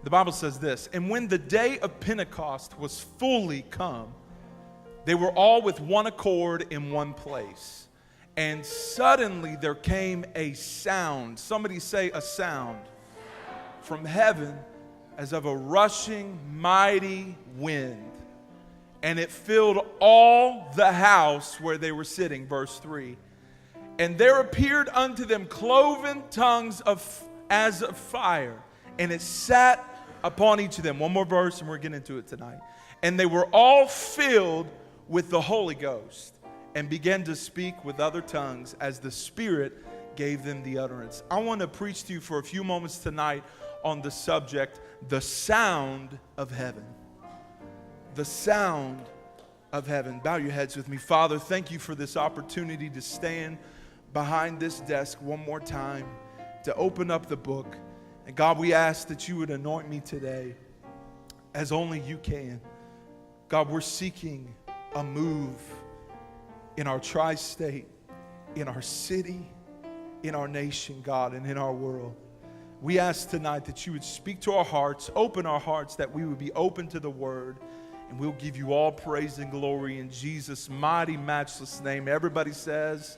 The Bible says this, and when the day of Pentecost was fully come, they were all with one accord in one place. And suddenly there came a sound. Somebody say a sound. From heaven as of a rushing mighty wind. And it filled all the house where they were sitting. Verse 3. And there appeared unto them cloven tongues as of fire. And it sat upon each of them. One more verse and we're getting into it tonight. And they were all filled with the Holy Ghost and began to speak with other tongues as the Spirit gave them the utterance. I want to preach to you for a few moments tonight on the subject, the sound of heaven. The sound of heaven. Bow your heads with me. Father, thank you for this opportunity to stand behind this desk one more time, to open up the book. And God, we ask that you would anoint me today as only you can. God, we're seeking a move in our tri-state, in our city, in our nation, God, and in our world. We ask tonight that you would speak to our hearts, open our hearts, that we would be open to the word, and we'll give you all praise and glory in Jesus' mighty, matchless name. Everybody says,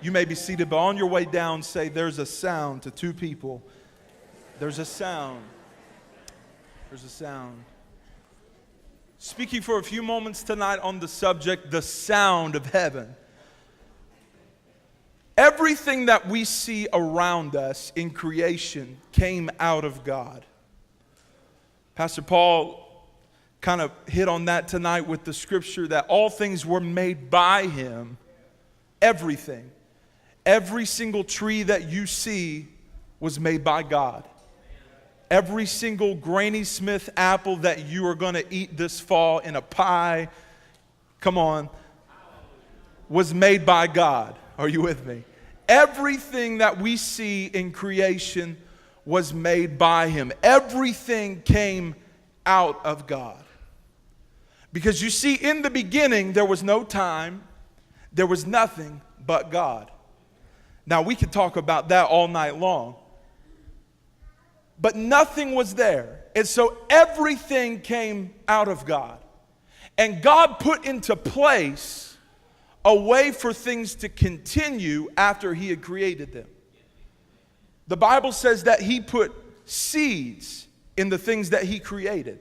you may be seated, but on your way down, say, there's a sound to two people. There's a sound. There's a sound. Speaking for a few moments tonight on the subject, the sound of heaven. Everything that we see around us in creation came out of God. Pastor Paul kind of hit on that tonight with the scripture that all things were made by him. Everything. Every single tree that you see was made by God. Every single Granny Smith apple that you are going to eat this fall in a pie, come on, was made by God. Are you with me? Everything that we see in creation was made by him. Everything came out of God. Because you see, in the beginning, there was no time. There was nothing but God. Now, we could talk about that all night long. But nothing was there. And so everything came out of God. And God put into place a way for things to continue after he had created them. The Bible says that he put seeds in the things that he created.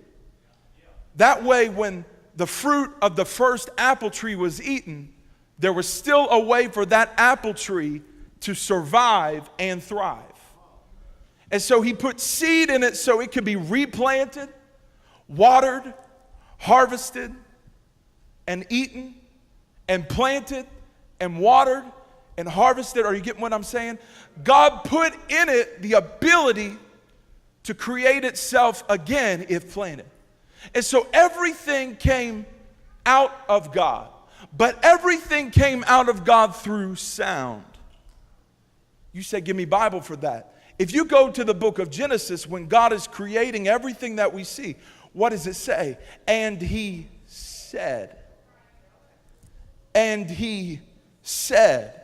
That way, when the fruit of the first apple tree was eaten, there was still a way for that apple tree to survive and thrive. And so he put seed in it so it could be replanted, watered, harvested, and eaten, and planted, and watered, and harvested. Are you getting what I'm saying? God put in it the ability to create itself again if planted. And so everything came out of God. But everything came out of God through sound. You say, give me Bible for that. If you go to the book of Genesis, when God is creating everything that we see, what does it say? And he said. And he said.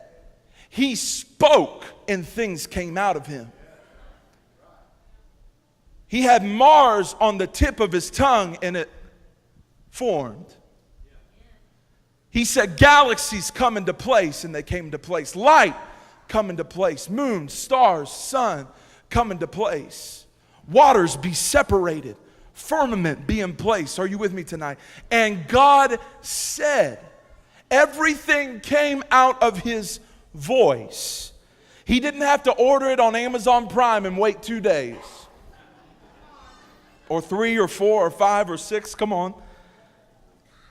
He spoke and things came out of him. He had Mars on the tip of his tongue and it formed. He said galaxies come into place and they came into place. Light come into place. Moon, stars, sun come into place. Waters be separated. Firmament be in place. Are you with me tonight? And God said, everything came out of his voice. He didn't have to order it on Amazon Prime and wait 2 days. Or 3 or 4 or 5 or 6. Come on.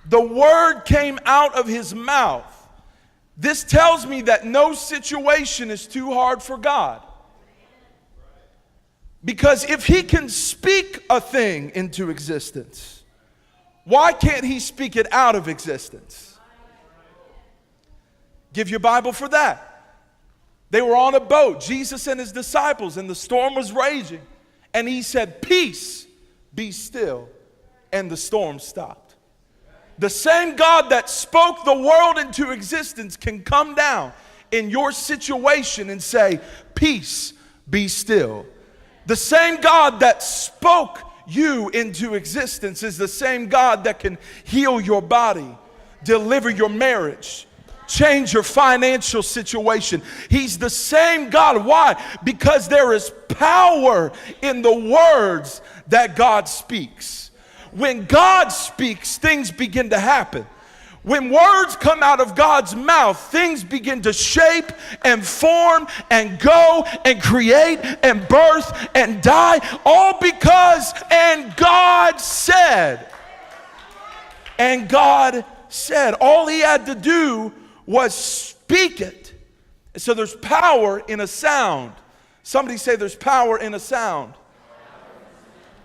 The word came out of his mouth. This tells me that no situation is too hard for God. Because if he can speak a thing into existence, why can't he speak it out of existence? Give your Bible for that. They were on a boat, Jesus and his disciples, and the storm was raging. And he said, peace, be still. And the storm stopped. The same God that spoke the world into existence can come down in your situation and say, peace, be still. The same God that spoke you into existence is the same God that can heal your body, deliver your marriage, change your financial situation. He's the same God. Why? Because there is power in the words that God speaks. When God speaks, things begin to happen. When words come out of God's mouth, things begin to shape and form and go and create and birth and die, all because and God said. And God said. All he had to do was speak it. So there's power in a sound. Somebody say there's power in a sound.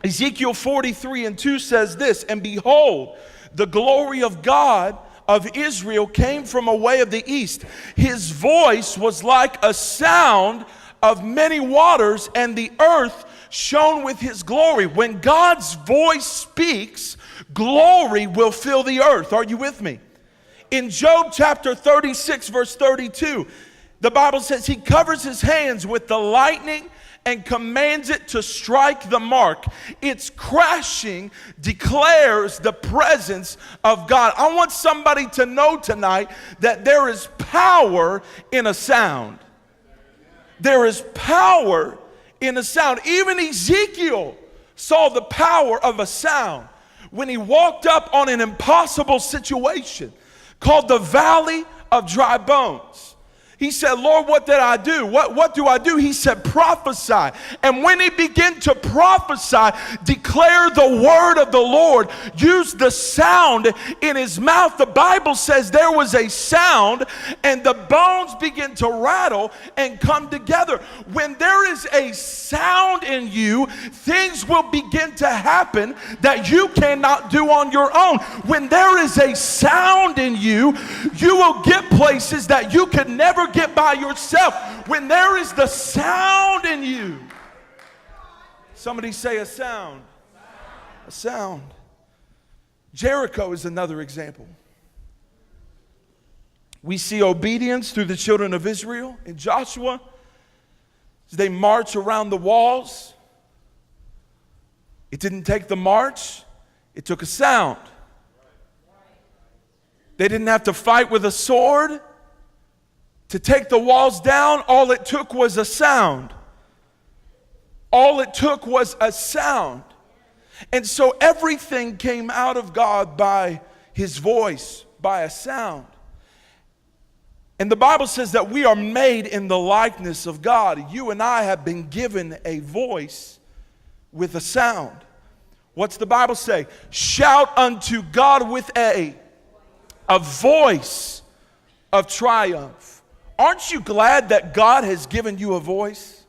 Ezekiel 43:2 says this, and behold, the glory of God of Israel came from away of the east. His voice was like a sound of many waters, and the earth shone with his glory. When God's voice speaks, glory will fill the earth. Are you with me? In Job chapter 36, verse 32, the Bible says he covers his hands with the lightning and commands it to strike the mark. Its crashing declares the presence of God. I want somebody to know tonight that there is power in a sound. There is power in a sound. Even Ezekiel saw the power of a sound when he walked up on an impossible situation called the Valley of Dry Bones. He said, Lord, what did I do? What do I do? He said, prophesy. And when he began to prophesy, declare the word of the Lord, use the sound in his mouth. The Bible says there was a sound and the bones begin to rattle and come together. When there is a sound in you, things will begin to happen that you cannot do on your own. When there is a sound in you, you will get places that you could never get by yourself. When there is the sound in you. Somebody say a sound. A sound. Jericho is another example. We see obedience through the children of Israel in Joshua as they march around the walls. It didn't take the march, it took a sound. They didn't have to fight with a sword to take the walls down. All it took was a sound. All it took was a sound. And so everything came out of God by his voice, by a sound. And the Bible says that we are made in the likeness of God. You and I have been given a voice with a sound. What's the Bible say? Shout unto God with a voice of triumph. Aren't you glad that God has given you a voice?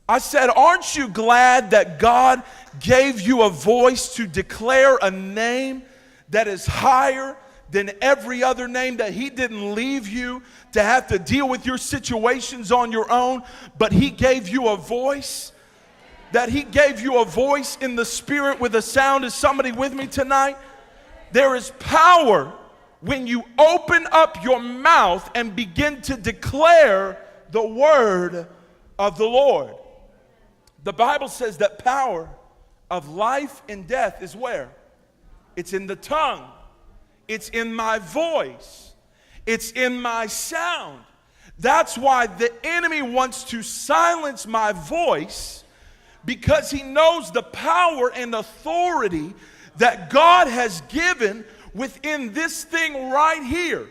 I said, aren't you glad that God gave you a voice to declare a name that is higher than every other name, that he didn't leave you to have to deal with your situations on your own, but he gave you a voice? That he gave you a voice in the spirit with a sound. Is somebody with me tonight? There is power when you open up your mouth and begin to declare the word of the Lord. The Bible says that power of life and death is where? It's in the tongue. It's in my voice. It's in my sound. That's why the enemy wants to silence my voice, because he knows the power and authority that God has given within this thing right here.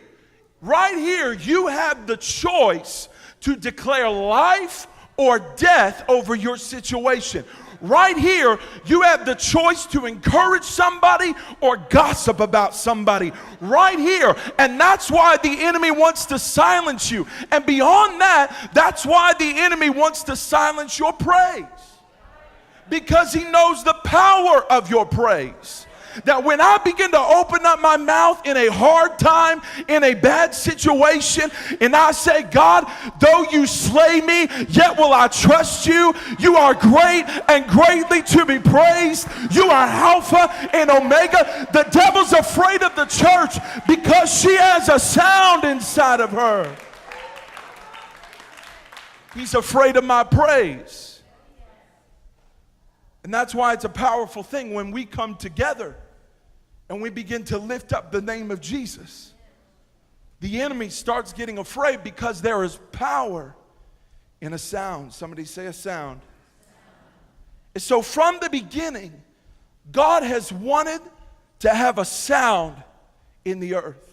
Right here, you have the choice to declare life or death over your situation. Right here, you have the choice to encourage somebody or gossip about somebody. Right here. And that's why the enemy wants to silence you. And beyond that, that's why the enemy wants to silence your praise. Because he knows the power of your praise. That when I begin to open up my mouth in a hard time, in a bad situation, and I say, God, though you slay me, yet will I trust you. You are great and greatly to be praised. You are Alpha and Omega. The devil's afraid of the church because she has a sound inside of her. He's afraid of my praise. And that's why it's a powerful thing when we come together and we begin to lift up the name of Jesus. The enemy starts getting afraid because there is power in a sound. Somebody say a sound. And so from the beginning, God has wanted to have a sound in the earth.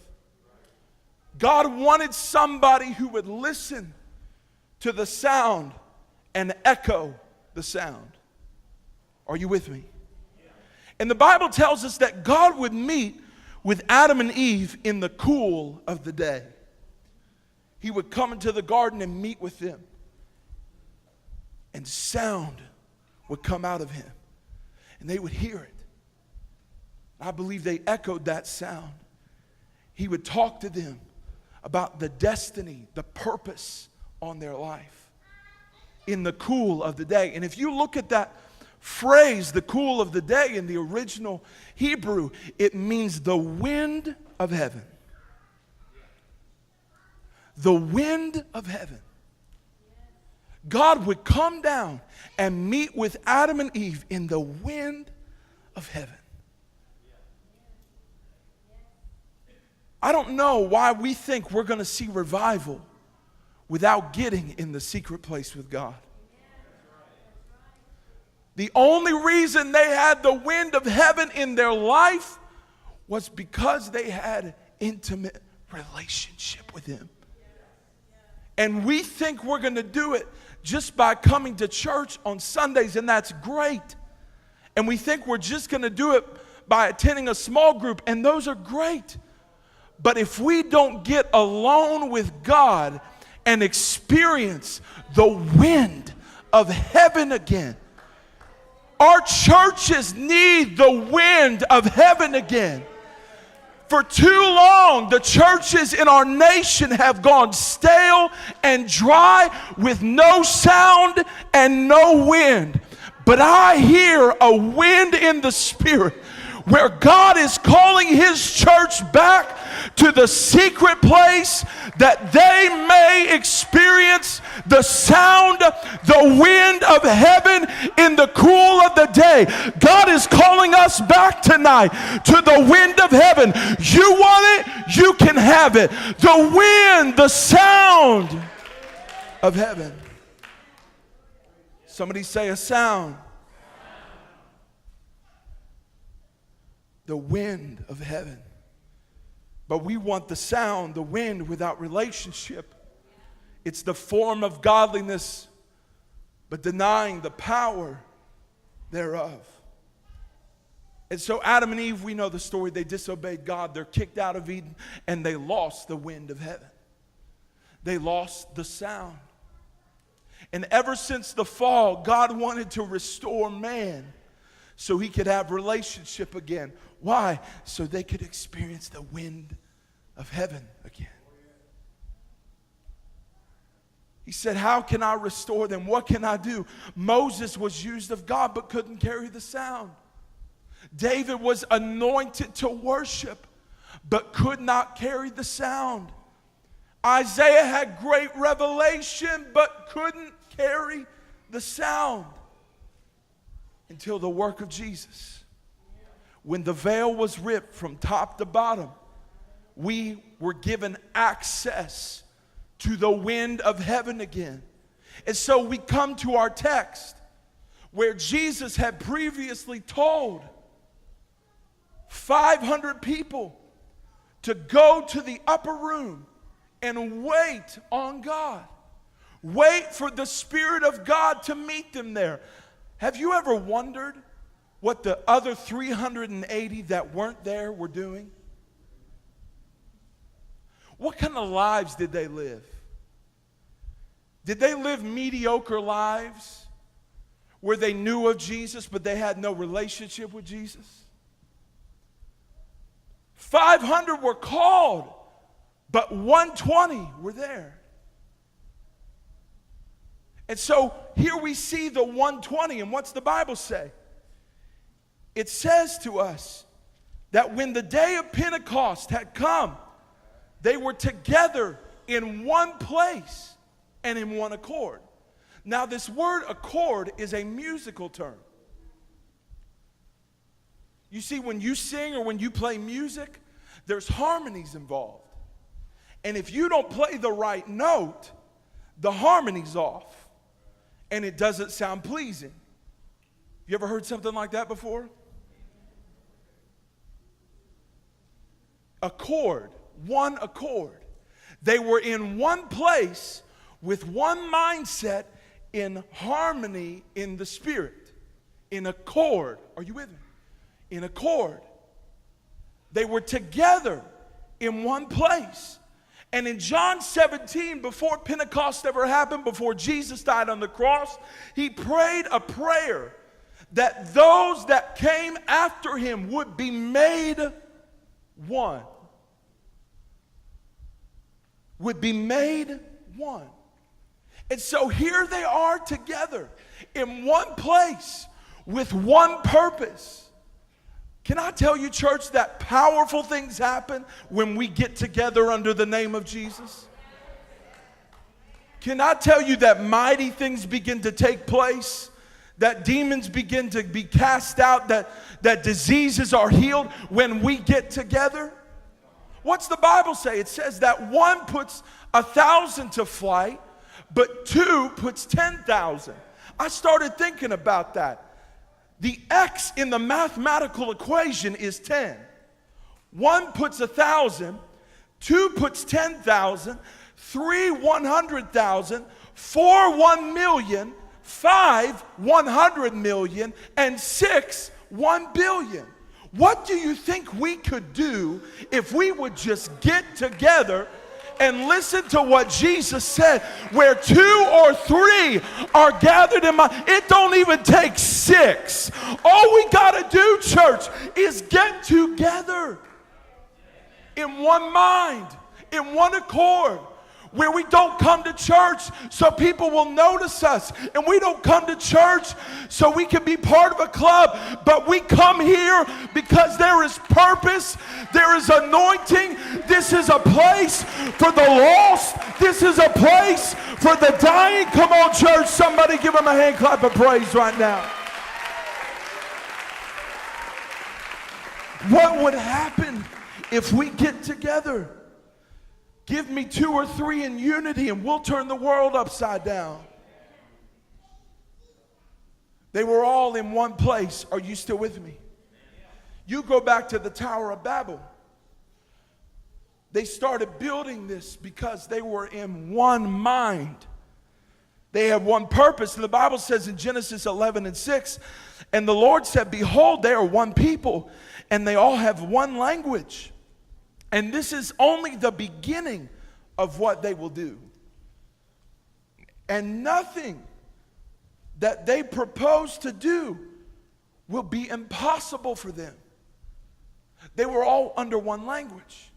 God wanted somebody who would listen to the sound and echo the sound. Are you with me? And the Bible tells us that God would meet with Adam and Eve in the cool of the day. He would come into the garden and meet with them. And sound would come out of him. And they would hear it. I believe they echoed that sound. He would talk to them about the destiny, the purpose on their life in the cool of the day. And if you look at that phrase, the cool of the day, in the original Hebrew, it means the wind of heaven. The wind of heaven. God would come down and meet with Adam and Eve in the wind of heaven. I don't know why we think we're going to see revival without getting in the secret place with God. The only reason they had the wind of heaven in their life was because they had an intimate relationship with Him. And we think we're going to do it just by coming to church on Sundays, and that's great. And we think we're just going to do it by attending a small group, and those are great. But if we don't get alone with God and experience the wind of heaven again, our churches need the wind of heaven again. For too long, the churches in our nation have gone stale and dry with no sound and no wind. But I hear a wind in the Spirit where God is calling His church back to the secret place that they may experience the sound, the wind of heaven in the cool of the day. God is calling us back tonight to the wind of heaven. You want it? You can have it. The wind, the sound of heaven. Somebody say a sound. The wind of heaven. But we want the sound, the wind, without relationship. It's the form of godliness, but denying the power thereof. And so Adam and Eve, we know the story. They disobeyed God. They're kicked out of Eden, and they lost the wind of heaven. They lost the sound. And ever since the fall, God wanted to restore man so He could have relationship again. Why? So they could experience the wind of heaven again. He said, how can I restore them? What can I do? Moses was used of God but couldn't carry the sound. David was anointed to worship but could not carry the sound. Isaiah had great revelation but couldn't carry the sound until the work of Jesus. When the veil was ripped from top to bottom, we were given access to the wind of heaven again. And so we come to our text where Jesus had previously told 500 people to go to the upper room and wait on God. Wait for the Spirit of God to meet them there. Have you ever wondered what the other 380 that weren't there were doing? What kind of lives did they live? Did they live mediocre lives where they knew of Jesus but they had no relationship with Jesus? 500 were called, but 120 were there. And so here we see the 120, and what's the Bible say? It says to us that when the day of Pentecost had come, they were together in one place and in one accord. Now, this word accord is a musical term. You see, when you sing or when you play music, there's harmonies involved. And if you don't play the right note, the harmony's off. And it doesn't sound pleasing. You ever heard something like that before? Accord, one accord. They were in one place with one mindset, in harmony in the spirit. In accord. Are you with me? In accord. They were together in one place. And in John 17, before Pentecost ever happened, before Jesus died on the cross, he prayed a prayer that those that came after him would be made one. Would be made one. And so here they are together in one place with one purpose. Can I tell you, church, that powerful things happen when we get together under the name of Jesus? Can I tell you that mighty things begin to take place? That demons begin to be cast out, that diseases are healed when we get together? What's the Bible say? It says that one puts 1,000 to flight, but two puts 10,000. I started thinking about that. The X in the mathematical equation is 10. One puts 1,000, two puts 10,000, three 100,000, four 1 million, five 100 million, and six 1 billion. What do you think we could do if we would just get together and listen to what Jesus said? Where two or three are gathered in my, it don't even take six. All we got to do, church, is get together in one mind, in one accord. Where we don't come to church so people will notice us, and we don't come to church so we can be part of a club, but we come here because there is purpose, there is anointing. This is a place for the lost. This is a place for the dying. Come on, church, somebody give them a hand clap of praise right now. What would happen if we get together? Give me two or three in unity and we'll turn the world upside down. They were all in one place. Are you still with me? You go back to the Tower of Babel. They started building this because they were in one mind. They had one purpose. And the Bible says in Genesis 11:6, and the Lord said, behold, they are one people and they all have one language. And this is only the beginning of what they will do. And nothing that they propose to do will be impossible for them. They were all under one language.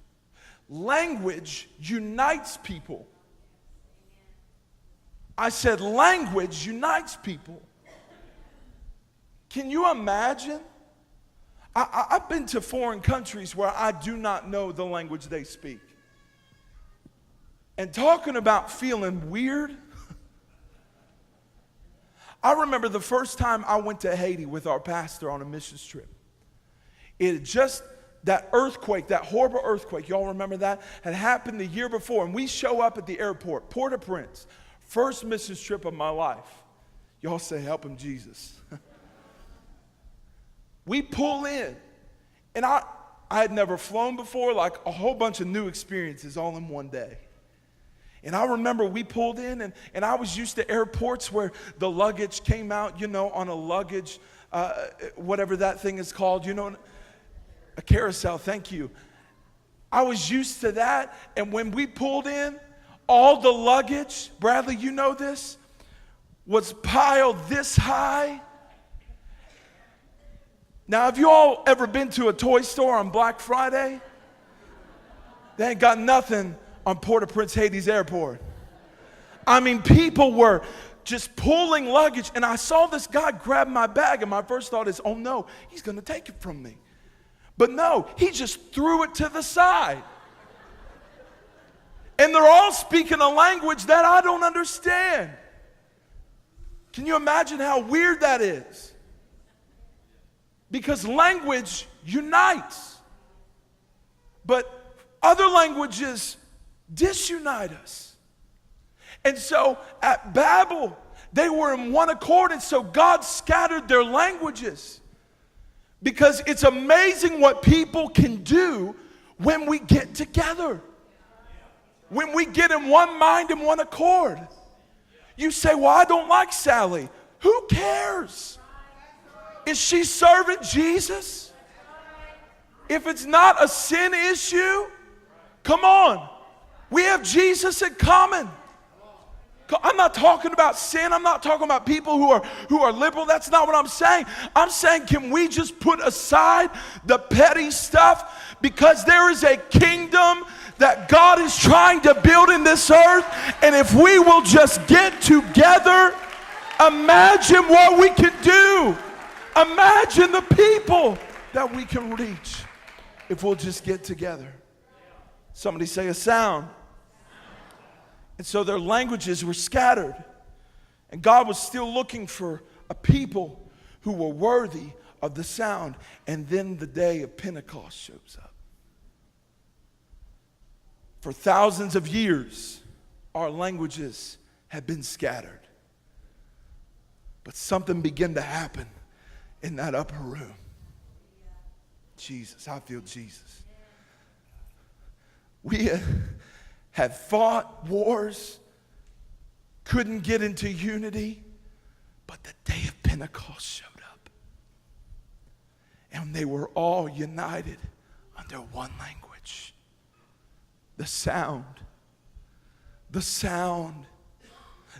Language unites people. I said language unites people. Can you imagine? I've been to foreign countries where I do not know the language they speak. And talking about feeling weird, I remember the first time I went to Haiti with our pastor on a missions trip. It just, that earthquake, that horrible earthquake, y'all remember that? Had happened the year before. And we show up at the airport, Port-au-Prince, first missions trip of my life. Y'all say, help him, Jesus. We pull in, and I had never flown before, like a whole bunch of new experiences all in one day. And I remember we pulled in, and I was used to airports where the luggage came out, you know, on a luggage, whatever that thing is called, you know, a carousel, thank you. I was used to that, and when we pulled in, all the luggage, Bradley, you know this, was piled this high. Now, have you all ever been to a toy store on Black Friday? They ain't got nothing on Port-au-Prince, Haiti's airport. I mean, people were just pulling luggage, and I saw this guy grab my bag, and my first thought is, oh no, he's going to take it from me. But no, he just threw it to the side. And they're all speaking a language that I don't understand. Can you imagine how weird that is? Because language unites. But other languages disunite us. And so at Babel, they were in one accord, and so God scattered their languages. Because it's amazing what people can do when we get together. When we get in one mind and one accord. You say, well, I don't like Sally. Who cares? Is she serving Jesus? If it's not a sin issue, come on. We have Jesus in common. I'm not talking about sin. I'm not talking about people who are liberal. That's not what I'm saying. I'm saying, can we just put aside the petty stuff? Because there is a kingdom that God is trying to build in this earth. And if we will just get together, imagine what we can do. Imagine the people that we can reach if we'll just get together. Somebody say a sound. And so their languages were scattered. And God was still looking for a people who were worthy of the sound. And then the day of Pentecost shows up. For thousands of years, our languages have been scattered. But something began to happen in that upper room. Jesus, I feel Jesus. We had fought wars, couldn't get into unity, but the day of Pentecost showed up. And they were all united under one language. The sound. The sound.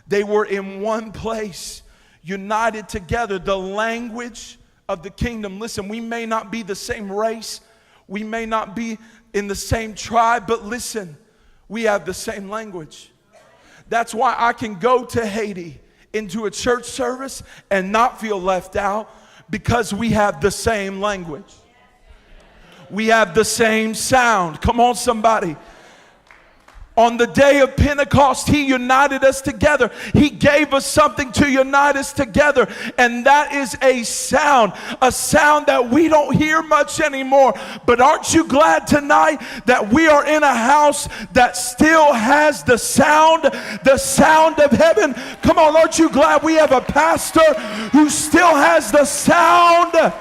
They were in one place, united together. The language of the kingdom. Listen, we may not be the same race. We may not be in the same tribe, but listen, we have the same language. That's why I can go to Haiti into a church service and not feel left out, because we have the same language. We have the same sound. Come on, somebody. On the day of Pentecost, He united us together. He gave us something to unite us together. And that is a sound that we don't hear much anymore. But aren't you glad tonight that we are in a house that still has the sound of heaven? Come on, aren't you glad we have a pastor who still has the sound?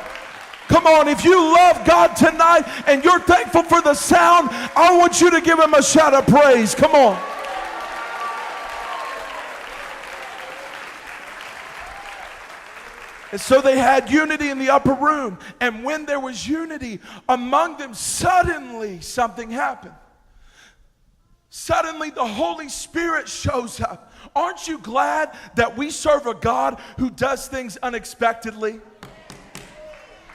Come on, if you love God tonight and you're thankful for the sound, I want you to give Him a shout of praise. Come on. And so they had unity in the upper room. And when there was unity among them, suddenly something happened. Suddenly the Holy Spirit shows up. Aren't you glad that we serve a God who does things unexpectedly?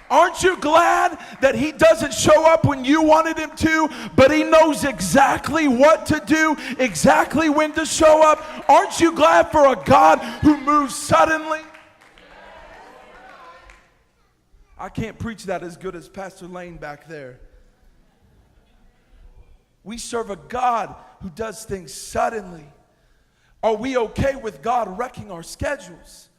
Aren't you glad that He doesn't show up when you wanted Him to, but He knows exactly what to do, exactly when to show up? Aren't you glad for a God who moves suddenly? I can't preach that as good as Pastor Lane back there. We serve a God who does things suddenly. Are we okay with God wrecking our schedules?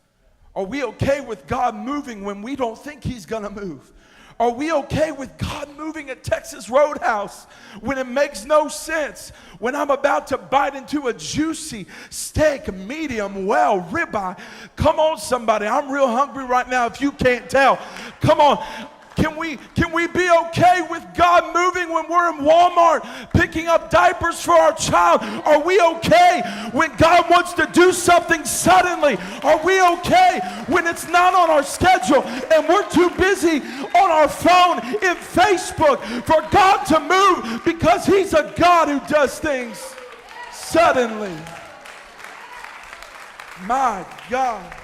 Are we okay with God moving when we don't think He's going to move? Are we okay with God moving at Texas Roadhouse when it makes no sense? When I'm about to bite into a juicy steak, medium well, ribeye. Come on, somebody. I'm real hungry right now if you can't tell. Come on. Can we be okay with God moving when we're in Walmart picking up diapers for our child? Are we okay when God wants to do something suddenly? Are we okay when it's not on our schedule and we're too busy on our phone in Facebook for God to move, because He's a God who does things suddenly? My God.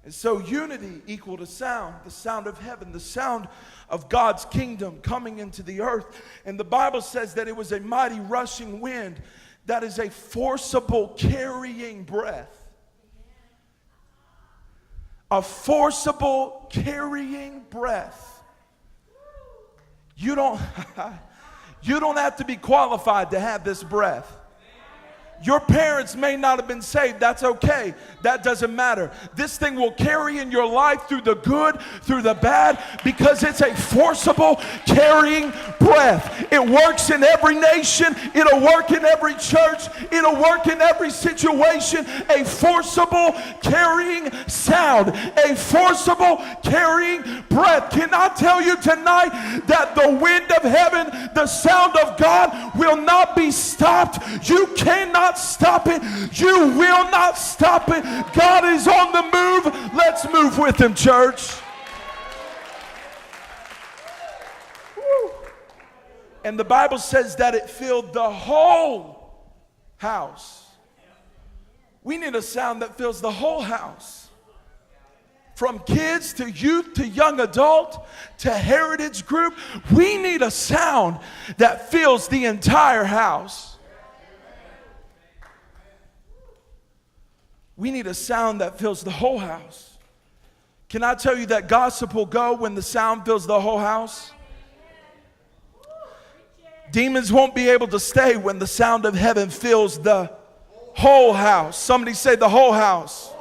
And so unity equaled a sound, the sound of heaven, the sound of God's kingdom coming into the earth. And the Bible says that it was a mighty rushing wind, that is a forcible carrying breath. A forcible carrying breath. You don't have to be qualified to have this breath. Your parents may not have been saved. That's okay. That doesn't matter. This thing will carry in your life through the good, through the bad, because it's a forcible carrying breath. It works in every nation. It'll work in every church. It'll work in every situation. A forcible carrying sound. A forcible carrying breath. Can I tell you tonight that the wind of heaven, the sound of God will not be stopped? You cannot stop it. You will not stop it. God is on the move. Let's move with him, church. Woo. And the Bible says that it filled the whole house. We need a sound that fills the whole house. From kids to youth to young adult to heritage group, we need a sound that fills the entire house. We need a sound that fills the whole house. Can I tell you that gossip will go when the sound fills the whole house? Demons won't be able to stay when the sound of heaven fills the whole house. Somebody say the whole house.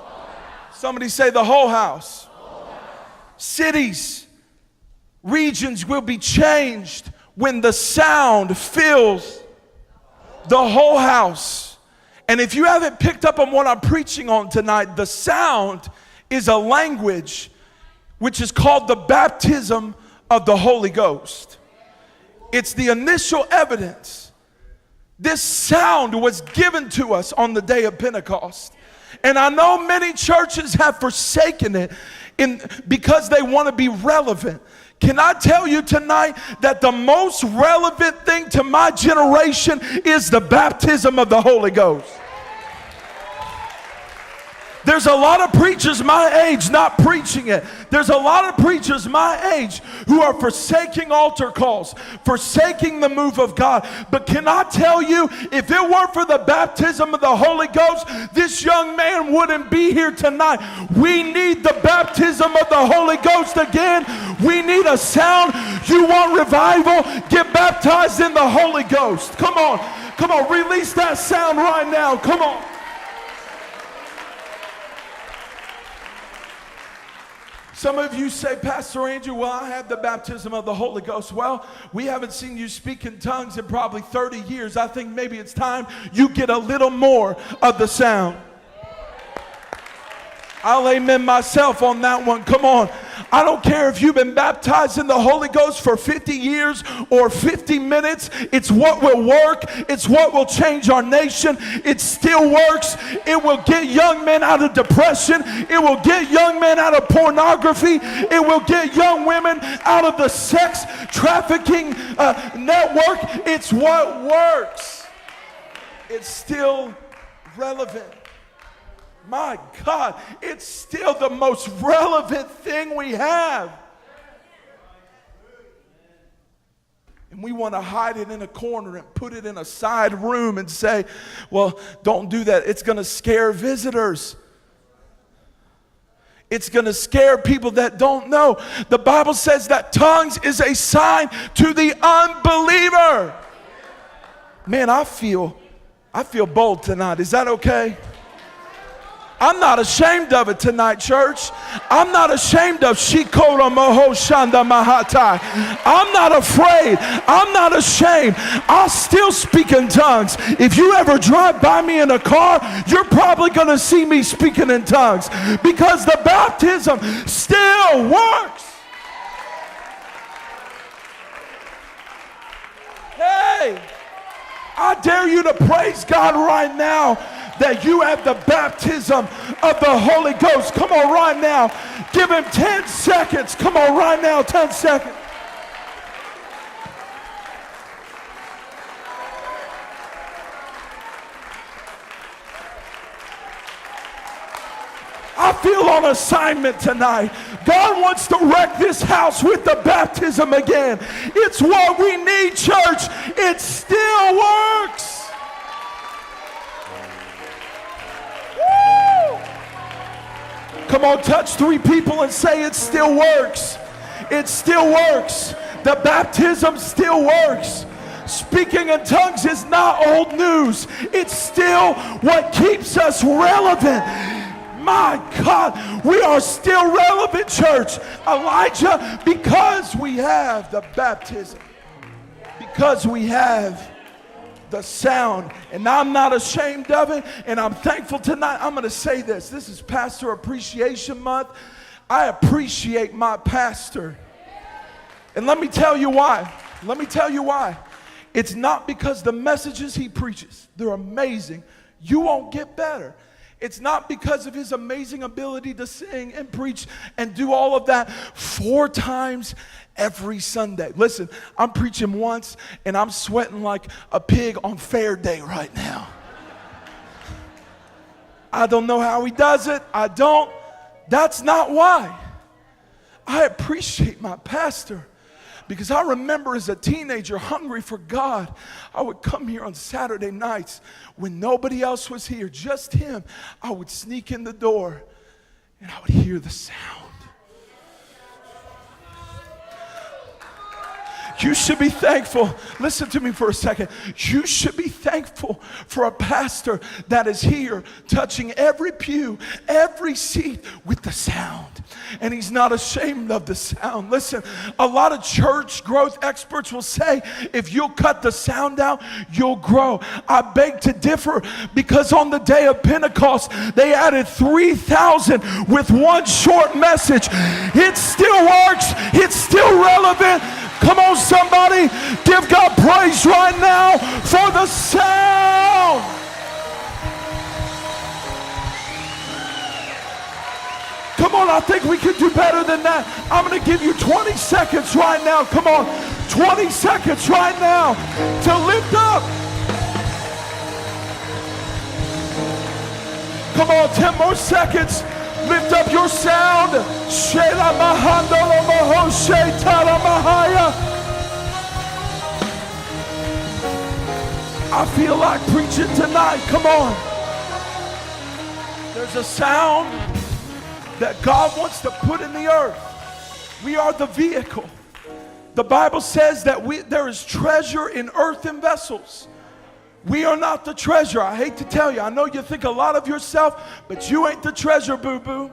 Somebody say the whole house. Cities, regions will be changed when the sound fills the whole house. And if you haven't picked up on what I'm preaching on tonight, the sound is a language which is called the baptism of the Holy Ghost. It's the initial evidence. This sound was given to us on the day of Pentecost. And I know many churches have forsaken it because they want to be relevant. Can I tell you tonight that the most relevant thing to my generation is the baptism of the Holy Ghost? There's a lot of preachers my age not preaching it. There's a lot of preachers my age who are forsaking altar calls, forsaking the move of God. But can I tell you, if it weren't for the baptism of the Holy Ghost, this young man wouldn't be here tonight. We need the baptism of the Holy Ghost again. We need a sound. You want revival? Get baptized in the Holy Ghost. Come on. Come on. Release that sound right now. Come on. Some of you say, Pastor Andrew, well, I have the baptism of the Holy Ghost. Well, we haven't seen you speak in tongues in probably 30 years. I think maybe it's time you get a little more of the sound. I'll amen myself on that one. Come on. I don't care if you've been baptized in the Holy Ghost for 50 years or 50 minutes. It's what will work. It's what will change our nation. It still works. It will get young men out of depression. It will get young men out of pornography. It will get young women out of the sex trafficking network. It's what works. It's still relevant. My God, it's still the most relevant thing we have. And we want to hide it in a corner and put it in a side room and say, well, don't do that. It's going to scare visitors. It's going to scare people that don't know. The Bible says that tongues is a sign to the unbeliever. Man, I feel bold tonight. Is that okay? I'm not ashamed of it tonight, church. I'm not ashamed of Shikora Moho Shanda Mahatai. I'm not afraid. I'm not ashamed. I'll still speak in tongues. If you ever drive by me in a car, you're probably going to see me speaking in tongues because the baptism still works. Hey, I dare you to praise God right now that you have the baptism of the Holy Ghost. Come on right now. Give him 10 seconds. Come on right now, 10 seconds. I feel on assignment tonight. God wants to wreck this house with the baptism again. It's what we need, church. It still works. Come on, touch 3 people and say it still works. It still works. The baptism still works. Speaking in tongues is not old news. It's still what keeps us relevant. My God, we are still relevant, church. Elijah, because we have the baptism, because we have the sound, and I'm not ashamed of it, and I'm thankful tonight. I'm going to say this. This is Pastor Appreciation Month. I appreciate my pastor. And let me tell you why. Let me tell you why. It's not because the messages he preaches, they're amazing. You won't get better. It's not because of his amazing ability to sing and preach and do all of that 4 times every Sunday. Listen, I'm preaching once and I'm sweating like a pig on fair day right now. I don't know how he does it. I don't. That's not why. I appreciate my pastor. Because I remember as a teenager, hungry for God, I would come here on Saturday nights when nobody else was here, just him. I would sneak in the door and I would hear the sound. You should be thankful. Listen to me for a second. You should be thankful for a pastor that is here touching every pew, every seat with the sound. And he's not ashamed of the sound. Listen, a lot of church growth experts will say, if you'll cut the sound out, you'll grow. I beg to differ, because on the day of Pentecost, they added 3,000 with one short message. It still works. It's still relevant. Come on, somebody, give God praise right now for the sound. Come on, I think we can do better than that. I'm going to give you 20 seconds right now. Come on, 20 seconds right now to lift up. Come on, 10 more seconds. Lift up your sound. I feel like preaching tonight. Come on. There's a sound that God wants to put in the earth. We are the vehicle. The Bible says that there is treasure in earthen vessels. We are not the treasure. I hate to tell you. I know you think a lot of yourself, but you ain't the treasure, boo-boo.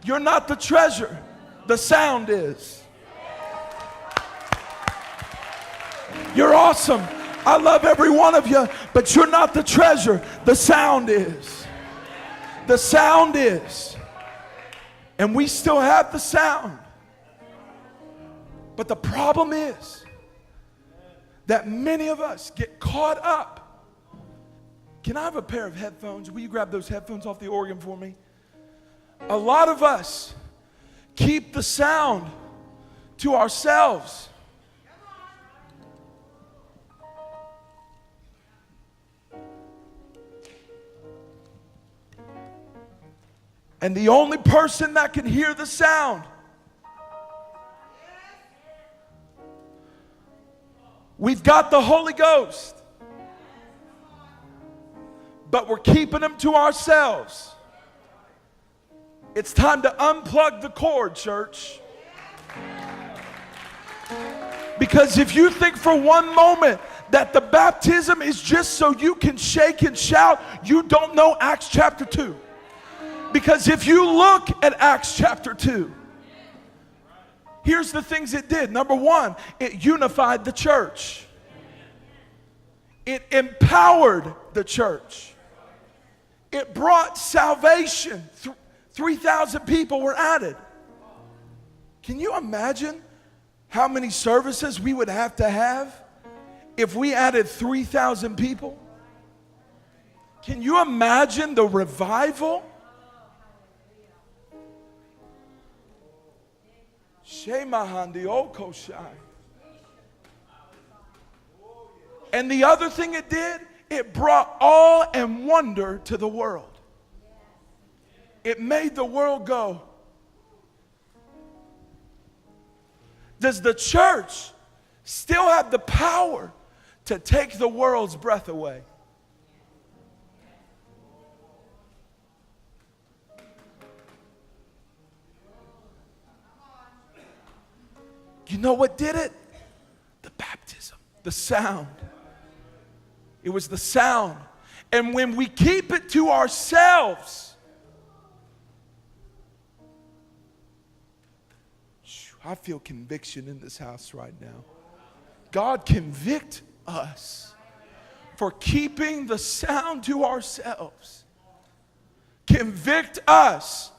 You're not the treasure. The sound is. You're awesome. I love every one of you, but you're not the treasure. The sound is. The sound is. And we still have the sound. But the problem is that many of us get caught up. Can I have a pair of headphones? Will you grab those headphones off the organ for me? A lot of us keep the sound to ourselves. And the only person that can hear the sound, we've got the Holy Ghost, but we're keeping him to ourselves. It's time to unplug the cord, church. Because if you think for one moment that the baptism is just so you can shake and shout, you don't know Acts chapter 2. Because if you look at Acts chapter 2, here's the things it did. Number one, it unified the church. It empowered the church. It brought salvation. 3,000 people were added. Can you imagine how many services we would have to have if we added 3,000 people? Can you imagine the revival? And the other thing it did, it brought awe and wonder to the world. It made the world go. Does the church still have the power to take the world's breath away? You know what did it? The sound. It was the sound. And when we keep it to ourselves, I feel conviction in this house right now. God, convict us for keeping the sound to ourselves. Convict us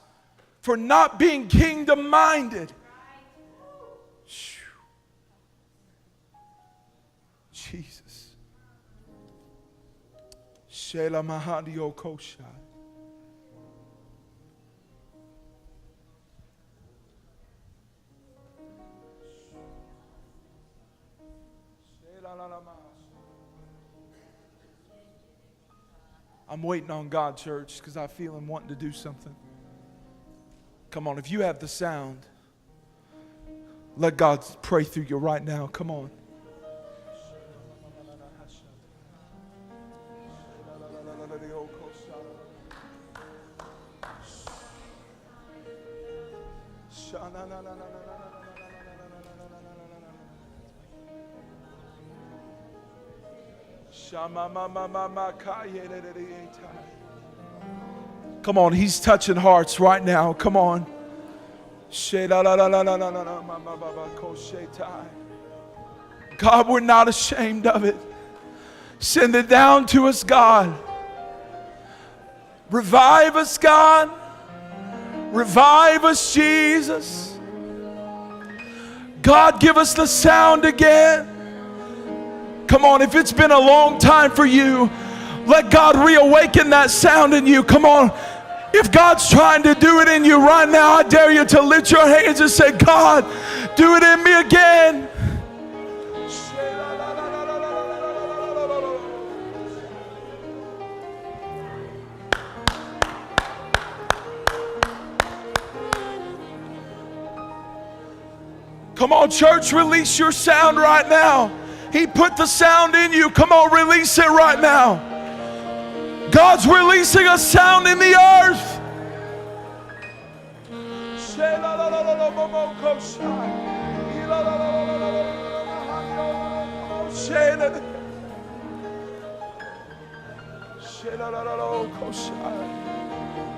for not being kingdom-minded. Jesus. Shela Mahadio Koshai. I'm waiting on God, church, because I feel Him wanting to do something. Come on, if you have the sound, let God pray through you right now. Come on. Come on, He's touching hearts right now. Come on. God, we're not ashamed of it. Send it down to us, God. Revive us, God. Revive us, Jesus. God, give us the sound again. Come on, if it's been a long time for you, let God reawaken that sound in you. Come on. If God's trying to do it in you right now, I dare you to lift your hands and say, God, do it in me again. Come on, church, release your sound right now. He put the sound in you. Come on, release it right now. God's releasing a sound in the earth.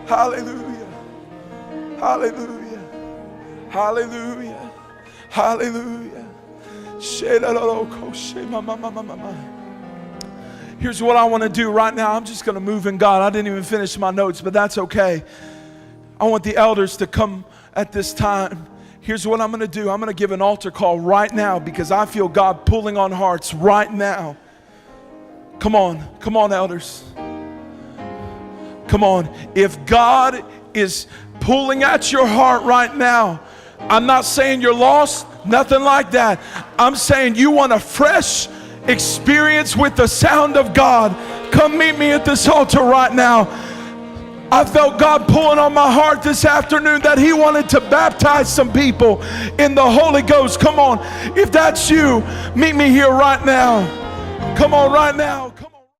Hallelujah. Hallelujah. Hallelujah. Hallelujah. Here's what I want to do right now. I'm just going to move in God. I didn't even finish my notes, but that's okay. I want the elders to come at this time. Here's what I'm going to do. I'm going to give an altar call right now because I feel God pulling on hearts right now. Come on. Come on, elders. Come on. If God is pulling at your heart right now, I'm not saying you're lost, nothing like that. I'm saying you want a fresh experience with the sound of God. Come meet me at this altar right now. I felt God pulling on my heart this afternoon that He wanted to baptize some people in the Holy Ghost. Come on, if that's you, meet me here right now. Come on, right now.